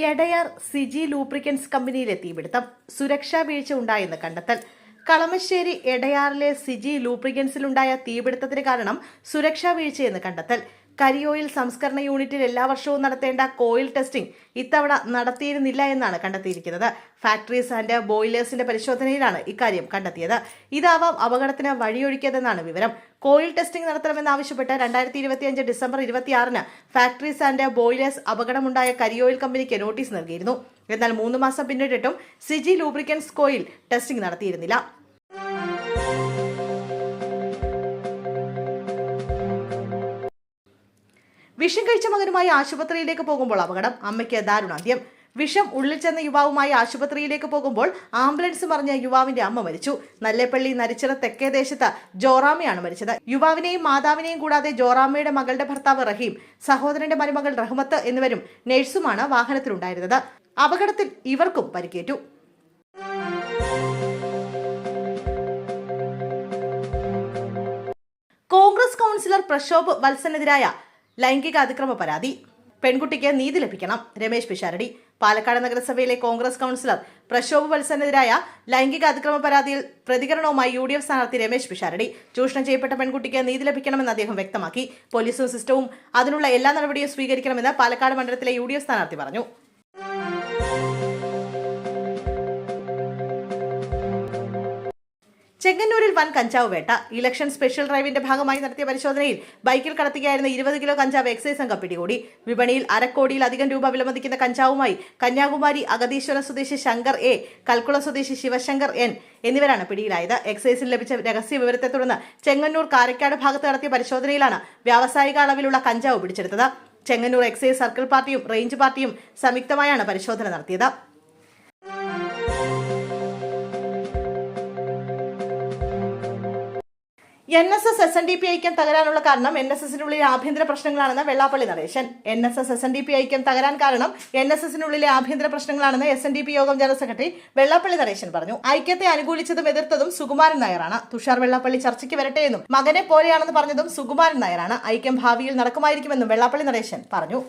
Edayar Siji lubricants കമ്പനിയിലെ തീപിടുത്തം സുരക്ഷാ വീഴ്ച ഉണ്ടായെന്ന് കണ്ടെത്തൽ. കളമശ്ശേരി എടയാറിലെ സിജി ലൂബ്രിക്കൻസിലുണ്ടായ തീപിടുത്തത്തിന് കാരണം സുരക്ഷാ വീഴ്ചയെന്ന് കണ്ടെത്തൽ. കരിയോയിൽ സംസ്കരണ യൂണിറ്റിൽ എല്ലാ വർഷവും നടത്തേണ്ട കോയിൽ ടെസ്റ്റിംഗ് ഇത്തവണ നടത്തിയിരുന്നില്ല എന്നാണ് കണ്ടെത്തിയിരിക്കുന്നത്. ഫാക്ടറീസ് ആൻഡ് ബോയിലേഴ്സിന്റെ പരിശോധനയിലാണ് ഇക്കാര്യം കണ്ടെത്തിയത്. ഇതാവാം അപകടത്തിന് വഴിയൊരുക്കിയതെന്നാണ് വിവരം. കോയിൽ ടെസ്റ്റിംഗ് നടത്തണമെന്നാവശ്യപ്പെട്ട് 2025 ഡിസംബർ 26-ന് ഫാക്ടറീസ് ആൻഡ് ബോയിലേഴ്സ് അപകടമുണ്ടായ കരിയോയിൽ കമ്പനിക്ക് നോട്ടീസ് നൽകിയിരുന്നു. എന്നാൽ 3 മാസം പിന്നിട്ടിട്ടും സിജി ലൂബ്രിക്കൻസ് കോയിൽ ടെസ്റ്റിംഗ് നടത്തിയിരുന്നില്ല. വിഷം കഴിച്ച മകനുമായി ആശുപത്രിയിലേക്ക് പോകുമ്പോൾ അപകടം. അമ്മയ്ക്ക് ദാരുണാന്ത്യം. വിഷം ഉള്ളിൽ ചെന്ന യുവാവുമായി ആശുപത്രിയിലേക്ക് പോകുമ്പോൾ ആംബുലൻസ് മറിഞ്ഞ യുവാവിന്റെ അമ്മ മരിച്ചു. നല്ലേപ്പള്ളി നരിച്ചിറ തെക്കേ ദേശത്ത് ജോറാമയാണ് മരിച്ചത്. യുവാവിനെയും മാതാവിനെയും കൂടാതെ ജോറാമയുടെ മകളുടെ ഭർത്താവ് റഹീം, സഹോദരന്റെ മരുമകൾ റഹ്മത്ത് എന്നിവരും നഴ്സുമാണ് വാഹനത്തിലുണ്ടായിരുന്നത്. അപകടത്തിൽ ഇവർക്കും പരിക്കേറ്റു. കോൺഗ്രസ് കൗൺസിലർ പ്രശോഭ് വത്സനെതിരായ ലൈംഗിക അതിക്രമ പരാതി. പെൺകുട്ടിക്ക് നീതി ലഭിക്കണം. രമേശ് പിഷാരടി. പാലക്കാട് നഗരസഭയിലെ കോൺഗ്രസ് കൗൺസിലർ പ്രശോഭ് വത്സനെതിരായ ലൈംഗിക അതിക്രമ പരാതിയിൽ പ്രതികരണവുമായി UDF സ്ഥാനാർത്ഥി രമേശ് പിഷാരടി. ചൂഷണം ചെയ്യപ്പെട്ട പെൺകുട്ടിക്ക് നീതി ലഭിക്കണമെന്ന് അദ്ദേഹം വ്യക്തമാക്കി. പോലീസും സിസ്റ്റവും അതിനുള്ള എല്ലാ നടപടിയും സ്വീകരിക്കണമെന്ന് പാലക്കാട് മണ്ഡലത്തിലെ UDF സ്ഥാനാർത്ഥി പറഞ്ഞു. ചെങ്ങന്നൂരിൽ വൻ കഞ്ചാവ് വേട്ട. ഇലക്ഷൻ സ്പെഷ്യൽ ഡ്രൈവിന്റെ ഭാഗമായി നടത്തിയ പരിശോധനയിൽ ബൈക്കിൽ കടത്തുകയായിരുന്ന 20 കിലോ കഞ്ചാവ് എക്സൈസ് സംഘം പിടികൂടി. വിപണിയിൽ അരക്കോടിയിലധികം രൂപ വിലമതിക്കുന്ന കഞ്ചാവുമായി കന്യാകുമാരി അഗതീശ്വരം സ്വദേശി ശങ്കർ A, കൽക്കുള സ്വദേശി ശിവശങ്കർ N എന്നിവരാണ് പിടിയിലായത്. എക്സൈസിൽ ലഭിച്ച രഹസ്യ വിവരത്തെ തുടർന്ന് ചെങ്ങന്നൂർ കാരക്കാട് ഭാഗത്ത് നടത്തിയ പരിശോധനയിലാണ് വ്യാവസായിക അളവിലുള്ള കഞ്ചാവ് പിടിച്ചെടുത്തത്. ചെങ്ങന്നൂർ എക്സൈസ് സർക്കിൾ പാർട്ടിയും റേഞ്ച് പാർട്ടിയും സംയുക്തമായാണ് പരിശോധന നടത്തിയത്. NSS SNDP ഐക്യം തകരാനുള്ള കാരണം NSSനുള്ളിലെ ആഭ്യന്തര പ്രശ്നങ്ങളാണെന്ന് വെള്ളാപ്പള്ളി നടേശൻ. NSS SNDP ഐക്യം തകരാൻ കാരണം NSSനുള്ളിലെ ആഭ്യന്തര പ്രശ്നങ്ങളാണെന്ന് SNDP യോഗം ജനറൽ സെക്രട്ടറി വെള്ളാപ്പള്ളി നടേശൻ പറഞ്ഞു. ഐക്യത്തെ അനുകൂലിച്ചതും എതിർത്തതും സുകുമാരൻ നായരാണ്. തുഷാർ വെള്ളാപ്പള്ളി ചർച്ചയ്ക്ക് വരട്ടെയെന്നും മകനെ പോലെയാണെന്ന് പറഞ്ഞതും സുകുമാരൻ നായരാണ്. ഐക്യം ഭാവിയിൽ നടക്കുമായിരിക്കുമെന്നും വെള്ളാപ്പള്ളി നടേശൻ പറഞ്ഞു.